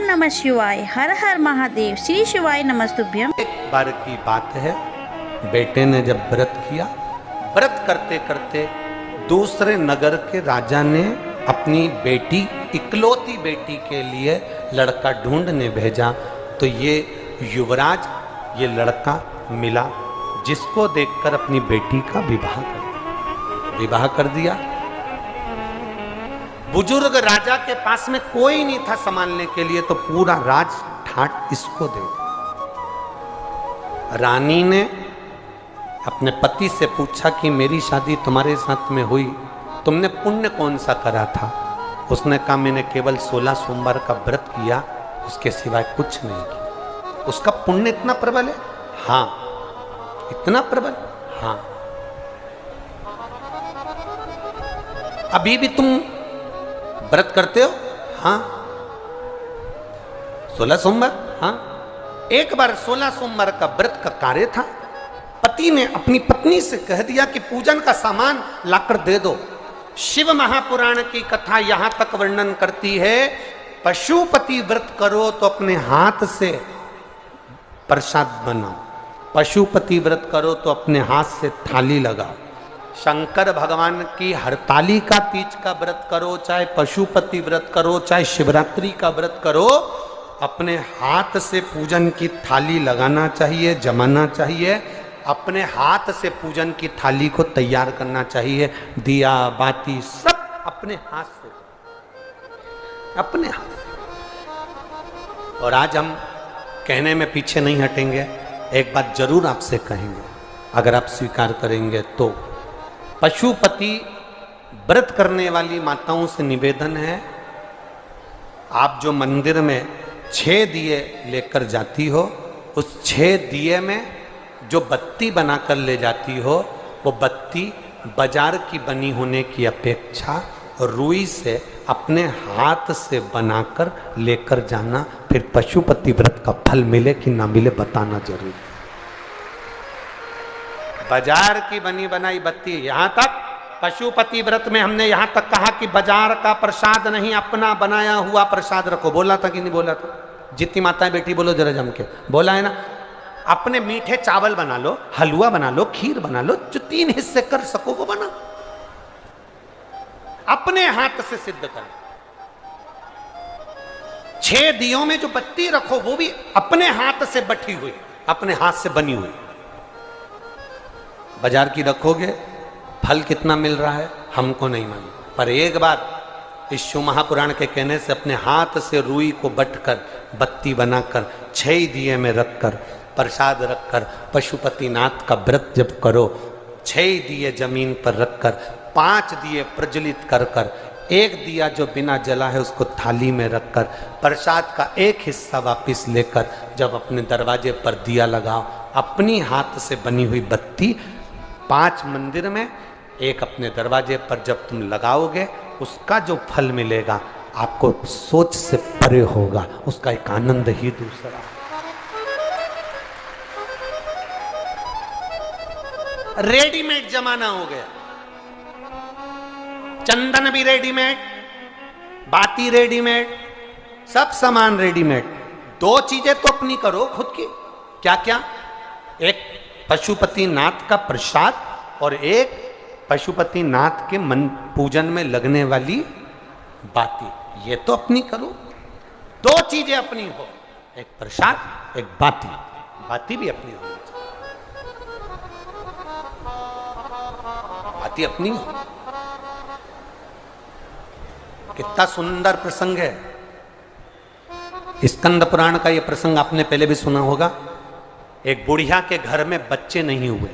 नमः शिवाय, हर हर महादेव, श्री शिवाय नमस्तुभ्यम। एक बार की बात है, बेटे ने जब व्रत किया, व्रत करते करते दूसरे नगर के राजा ने अपनी बेटी, इकलौती बेटी के लिए लड़का ढूंढने भेजा। तो ये युवराज, ये लड़का मिला, जिसको देखकर अपनी बेटी का विवाह कर दिया। बुजुर्ग राजा के पास में कोई नहीं था संभालने के लिए, तो पूरा राज ठाट इसको दे दिया। रानी ने अपने पति से पूछा कि मेरी शादी तुम्हारे साथ में हुई, तुमने पुण्य कौन सा करा था? उसने कहा मैंने केवल 16 सोमवार का व्रत किया, उसके सिवाय कुछ नहीं किया। उसका पुण्य इतना प्रबल है? हाँ। इतना प्रबल? हाँ। अभी भी तुम व्रत करते हो? हाँ। 16 सोमवार? हाँ। एक बार 16 सोमवार का व्रत का कार्य था, पति ने अपनी पत्नी से कह दिया कि पूजन का सामान लाकर दे दो। शिव महापुराण की कथा यहां तक वर्णन करती है, पशुपति व्रत करो तो अपने हाथ से प्रसाद बनाओ, पशुपति व्रत करो तो अपने हाथ से थाली लगाओ। शंकर भगवान की हरतालिका तीज का व्रत करो, चाहे पशुपति व्रत करो, चाहे शिवरात्रि का व्रत करो, अपने हाथ से पूजन की थाली लगाना चाहिए, जमाना चाहिए। अपने हाथ से पूजन की थाली को तैयार करना चाहिए, दिया बाती सब अपने हाथ से, अपने हाथ से। और आज हम कहने में पीछे नहीं हटेंगे, एक बात जरूर आपसे कहेंगे, अगर आप स्वीकार करेंगे तो। पशुपति व्रत करने वाली माताओं से निवेदन है, आप जो मंदिर में 6 दिए लेकर जाती हो, उस 6 दिए में जो बत्ती बनाकर ले जाती हो, वो बत्ती बाजार की बनी होने की अपेक्षा रुई से अपने हाथ से बनाकर लेकर जाना। फिर पशुपति व्रत का फल मिले कि ना मिले बताना जरूर। बाजार की बनी बनाई बत्ती, यहां तक पशुपति व्रत में हमने यहां तक कहा कि बाजार का प्रसाद नहीं, अपना बनाया हुआ प्रसाद रखो। बोला था कि नहीं बोला था? जितनी माताएं बेटी बोलो जरा जम के, बोला है ना? अपने मीठे चावल बना लो, हलवा बना लो, खीर बना लो, जो 3 हिस्से कर सको वो बना, अपने हाथ से सिद्ध कर। 6 दियों में जो बत्ती रखो वो भी अपने हाथ से बटी हुई, अपने हाथ से बनी हुई। बाजार की रखोगे, फल कितना मिल रहा है हमको नहीं मालूम, पर एक बार इस शिव महापुराण के कहने से अपने हाथ से रुई को बटकर बत्ती बनाकर 6 दिए में रखकर प्रसाद रखकर पशुपति नाथ का व्रत जब करो, 6 दिए जमीन पर रखकर 5 दिए प्रज्वलित कर कर, 1 दिया जो बिना जला है उसको थाली में रखकर प्रसाद का 1 हिस्सा वापिस लेकर जब अपने दरवाजे पर दिया लगाओ, अपनी हाथ से बनी हुई बत्ती 5 मंदिर में, 1 अपने दरवाजे पर जब तुम लगाओगे, उसका जो फल मिलेगा आपको सोच से परे होगा, उसका एक आनंद ही दूसरा। रेडीमेड जमाना हो गया, चंदन भी रेडीमेड, बाती रेडीमेड, सब सामान रेडीमेड। 2 चीजें तो अपनी करो खुद की। क्या क्या? एक पशुपति नाथ का प्रसाद और एक पशुपति नाथ के मन पूजन में लगने वाली बाती, ये तो अपनी करो। 2 चीजें अपनी हो, एक प्रसाद, एक बाती। बाती भी अपनी होनी चाहिए, बाती अपनी हो। कितना सुंदर प्रसंग है। स्कंद पुराण का यह प्रसंग आपने पहले भी सुना होगा। एक बुढ़िया के घर में बच्चे नहीं हुए,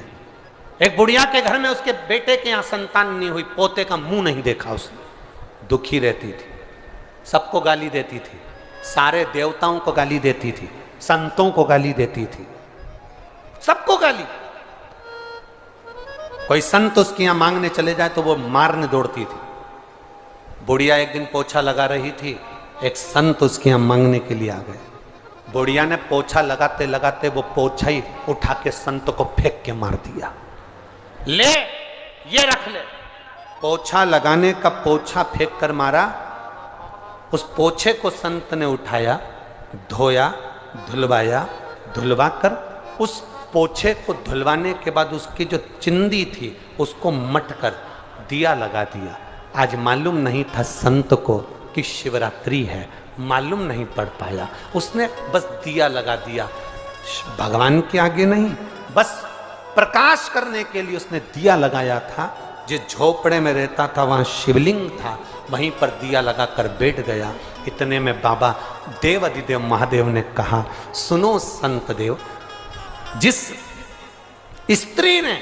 एक बुढ़िया के घर में उसके बेटे के यहां संतान नहीं हुई, पोते का मुंह नहीं देखा उसने, दुखी रहती थी, सबको गाली देती थी, सारे देवताओं को गाली देती थी, संतों को गाली देती थी, सबको गाली। कोई संत उसके यहां मांगने चले जाए तो वो मारने दौड़ती थी। बुढ़िया एक दिन पोछा लगा रही थी, एक संत उसके यहां मांगने के लिए आ गए। बुढ़िया ने पोछा लगाते लगाते वो पोछा ही उठा के संत को फेंक के मार दिया। ले ये रख ले। पोछा लगाने का पोछा फेंक कर मारा। उस पोछे को संत ने उठाया, धोया, धुलवाया, धुलवा कर उस पोछे को धुलवाने के बाद उसकी जो चिंदी थी उसको मट कर दिया लगा दिया। आज मालूम नहीं था संत को कि शिवरात्रि है, मालूम नहीं पड़ पाया, उसने बस दिया लगा दिया। भगवान के आगे नहीं, बस प्रकाश करने के लिए उसने दिया लगाया था। जिस झोपड़े में रहता था वहां शिवलिंग था, वहीं पर दिया लगाकर बैठ गया। इतने में बाबा देव अधिदेव महादेव ने कहा, सुनो संत देव, जिस स्त्री ने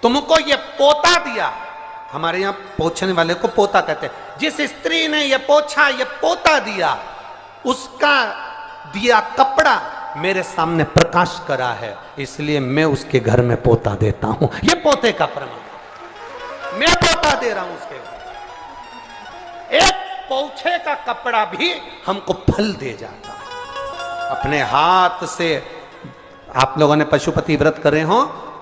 तुमको ये पोता दिया, हमारे यहां पोछने वाले को पोता कहते हैं, जिस स्त्री ने ये पोछा, ये पोता दिया, उसका दिया कपड़ा मेरे सामने प्रकाश करा है, इसलिए मैं उसके घर में पोता देता हूं। ये पोते का प्रमाण, मैं पोता दे रहा हूं उसके घर। एक पोछे का कपड़ा भी हमको फल दे जाता है। अपने हाथ से आप लोगों ने पशुपति व्रत करे हो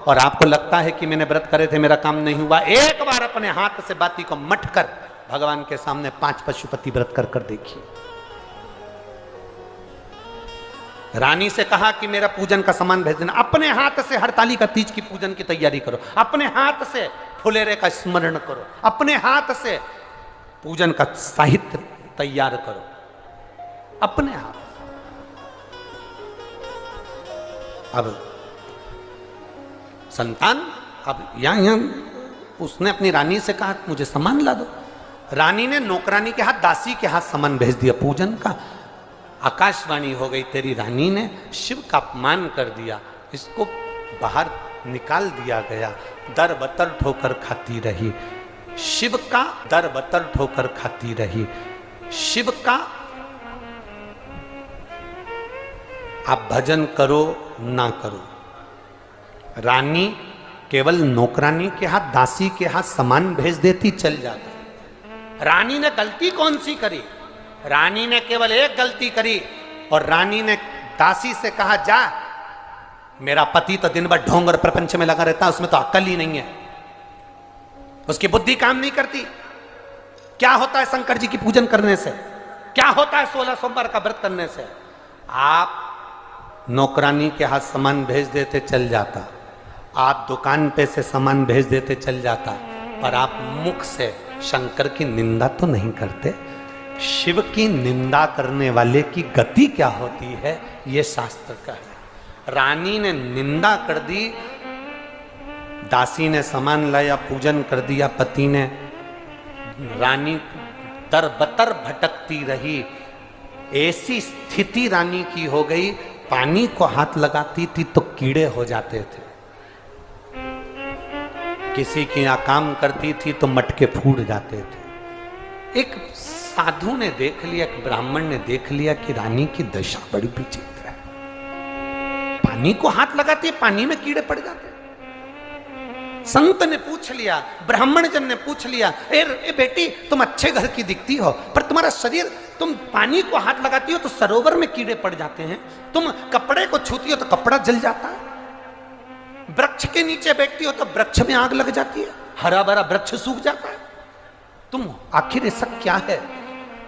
और आपको लगता है कि मैंने व्रत करे थे, मेरा काम नहीं हुआ, एक बार अपने हाथ से बाती को मट कर भगवान के सामने 5 पशुपति व्रत कर कर देखिए। रानी से कहा कि मेरा पूजन का सामान भेज देना, अपने हाथ से हरताली का तीज की पूजन की तैयारी करो, अपने हाथ से फुलेरे का स्मरण करो, अपने हाथ से पूजन का साहित्य तैयार करो, अपने हाथ। अब संतान, अब यहां उसने अपनी रानी से कहा मुझे सामान ला दो। रानी ने नौकरानी के हाथ, दासी के हाथ सामान भेज दिया पूजन का। आकाशवाणी हो गई, तेरी रानी ने शिव का अपमान कर दिया, इसको बाहर निकाल दिया गया। दर बतर ठोकर खाती रही, शिव का दर बतर ठोकर खाती रही। शिव का आप भजन करो ना करो, रानी केवल नौकरानी के हाथ, दासी के हाथ सामान भेज देती, चल जाता। रानी ने गलती कौन सी करी? रानी ने केवल एक गलती करी और रानी ने दासी से कहा, जा, मेरा पति तो दिन भर ढोंग और प्रपंच में लगा रहता है, उसमें तो अक्ल ही नहीं है, उसकी बुद्धि काम नहीं करती। क्या होता है शंकर जी की पूजन करने से? क्या होता है 16 सोमवार का व्रत करने से? आप नौकरानी के हाथ सामान भेज देते, चल जाता। आप दुकान पे से सामान भेज देते, चल जाता। पर आप मुख से शंकर की निंदा तो नहीं करते। शिव की निंदा करने वाले की गति क्या होती है, ये शास्त्र का है। रानी ने निंदा कर दी, दासी ने सामान लाया, पूजन कर दिया, पति ने, रानी तरबतर भटकती रही। ऐसी स्थिति रानी की हो गई, पानी को हाथ लगाती थी तो कीड़े हो जाते थे, किसी के यहां काम करती थी तो मटके फूट जाते थे। एक साधु ने देख लिया, एक ब्राह्मण ने देख लिया कि रानी की दशा बड़ी विचित्र है, पानी को हाथ लगाती है, पानी में कीड़े पड़ जाते हैं। संत ने पूछ लिया, ब्राह्मण जन ने पूछ लिया, ए बेटी, तुम अच्छे घर की दिखती हो, पर तुम्हारा शरीर, तुम पानी को हाथ लगाती हो तो सरोवर में कीड़े पड़ जाते हैं, तुम कपड़े को छूती हो तो कपड़ा जल जाता है, वृक्ष के नीचे बैठती हो तो वृक्ष में आग लग जाती है, हरा भरा वृक्ष सूख जाता है, तुम आखिर ऐसा क्या है?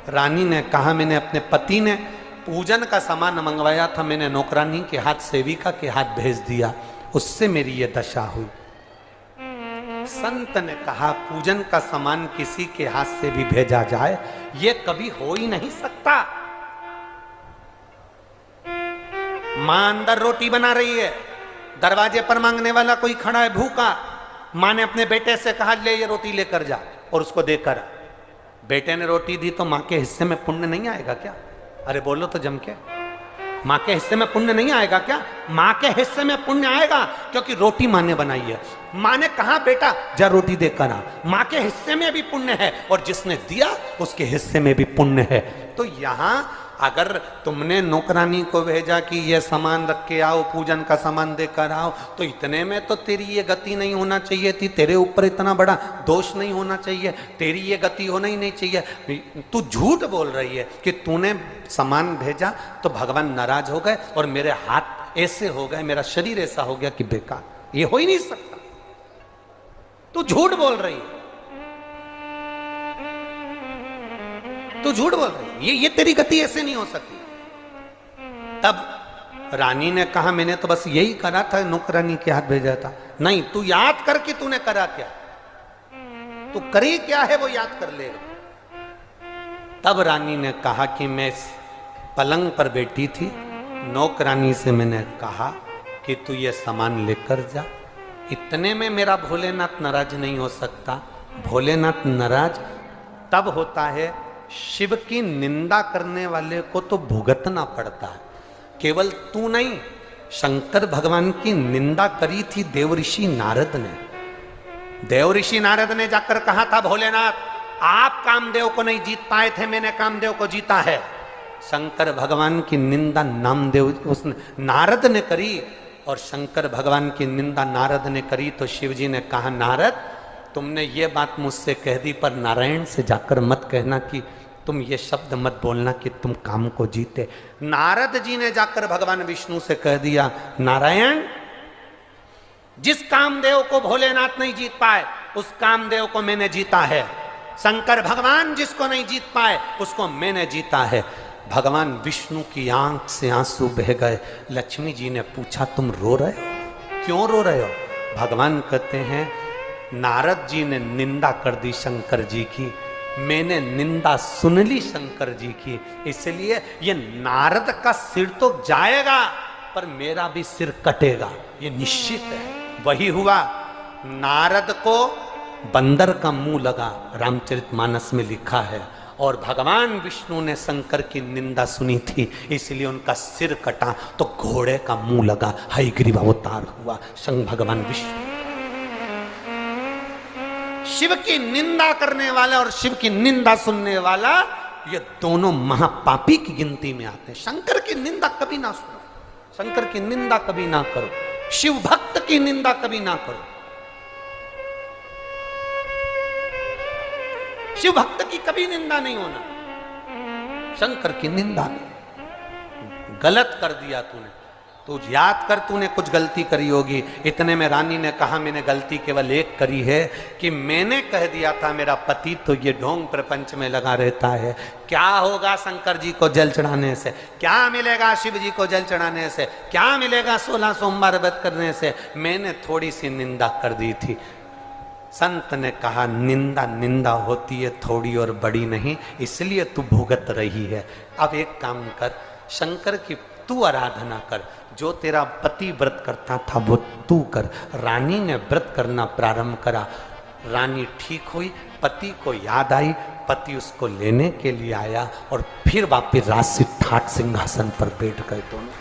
रानी ने कहा, मैंने अपने पति ने पूजन का सामान मंगवाया था, मैंने नौकरानी के हाथ, सेविका के हाथ भेज दिया, उससे मेरी ये दशा हुई। संत ने कहा, पूजन का सामान किसी के हाथ से भी भेजा जाए, ये कभी हो ही नहीं सकता। मां अंदर रोटी बना रही है, दरवाजे पर मांगने वाला कोई खड़ा है भूखा, मां ने अपने बेटे से कहा, ले ये रोटी लेकर जा और उसको देकर। बेटे ने रोटी दी तो मां के हिस्से में पुण्य नहीं आएगा क्या? अरे बोलो तो जम के, मां के हिस्से में पुण्य नहीं आएगा क्या? मां के हिस्से में पुण्य आएगा, क्योंकि रोटी मां ने बनाई है। मां ने कहा, बेटा जा रोटी देकर आ, मां के हिस्से में भी पुण्य है और जिसने दिया उसके हिस्से में भी पुण्य है। तो यहां अगर तुमने नौकरानी को भेजा कि ये सामान रख के आओ, पूजन का सामान देकर आओ, तो इतने में तो तेरी ये गति नहीं होना चाहिए थी, तेरे ऊपर इतना बड़ा दोष नहीं होना चाहिए, तेरी ये गति होना ही नहीं चाहिए। तू झूठ बोल रही है कि तूने सामान भेजा तो भगवान नाराज हो गए और मेरे हाथ ऐसे हो गए, मेरा शरीर ऐसा हो गया कि बेकार, ये हो ही नहीं सकता। तू झूठ बोल रही है, तू झूठ बोल रही है, ये तेरी गति ऐसे नहीं हो सकती। रानी ने कहा मैंने तो बस यही करा था, नौकरानी के हाथ भेजा था। नहीं, तू याद कर कि तूने करा क्या, तू करी क्या है वो याद कर ले। तब रानी ने कहा कि मैं पलंग पर बैठी थी, नौकरानी से मैंने कहा कि तू ये सामान लेकर जा। इतने में मेरा भोलेनाथ नाराज नहीं हो सकता। भोलेनाथ नाराज तब होता है, शिव की निंदा करने वाले को तो भुगतना पड़ता है। केवल तू नहीं, शंकर भगवान की निंदा करी थी देवऋषि नारद ने। देवऋषि नारद ने जाकर कहा था, भोलेनाथ आप कामदेव को नहीं जीत पाए थे, मैंने कामदेव को जीता है। शंकर भगवान की निंदा नामदेव उसने नारद ने करी, और शंकर भगवान की निंदा नारद ने करी तो शिवजी ने कहा, नारद तुमने ये बात मुझसे कह दी, पर नारायण से जाकर मत कहना कि तुम ये शब्द मत बोलना कि तुम काम को जीते। नारद जी ने जाकर भगवान विष्णु से कह दिया, नारायण जिस कामदेव को भोलेनाथ नहीं जीत पाए उस कामदेव को मैंने जीता है। शंकर भगवान जिसको नहीं जीत पाए उसको मैंने जीता है। भगवान विष्णु की आंख से आंसू बह गए। लक्ष्मी जी ने पूछा, तुम रो रहे हो, क्यों रो रहे हो? भगवान कहते हैं, नारद जी ने निंदा कर दी शंकर जी की, मैंने निंदा सुन ली शंकर जी की, इसलिए ये नारद का सिर तो जाएगा पर मेरा भी सिर कटेगा, ये निश्चित है। वही हुआ, नारद को बंदर का मुंह लगा, रामचरितमानस में लिखा है। और भगवान विष्णु ने शंकर की निंदा सुनी थी, इसलिए उनका सिर कटा तो घोड़े का मुंह लगा, हयग्रीव अवतार हुआ शंकर भगवान विष्णु। शिव की निंदा करने वाला और शिव की निंदा सुनने वाला, ये दोनों महापापी की गिनती में आते हैं। शंकर की निंदा कभी ना सुनो, शंकर की निंदा कभी ना करो, शिव भक्त की निंदा कभी ना करो। शिव भक्त की कभी निंदा नहीं होना, शंकर की निंदा नहीं। गलत कर दिया तूने, तू याद कर तूने कुछ गलती करी होगी। इतने में रानी ने कहा, मैंने गलती केवल एक करी है कि मैंने कह दिया था मेरा पति तो ये ढोंग प्रपंच में लगा रहता है। क्या होगा शंकर जी को जल चढ़ाने से, क्या मिलेगा शिव जी को जल चढ़ाने से, क्या मिलेगा 16 सोमवार व्रत करने से? मैंने थोड़ी सी निंदा कर दी थी। संत ने कहा, निंदा निंदा होती है, थोड़ी और बड़ी नहीं, इसलिए तू भुगत रही है। अब एक काम कर, शंकर की तू आराधना कर, जो तेरा पति व्रत करता था वो तू कर। रानी ने व्रत करना प्रारंभ करा, रानी ठीक हुई, पति को याद आई, पति उसको लेने के लिए आया और फिर वापिस राजसी ठाट सिंहासन पर बैठ गए दोनों।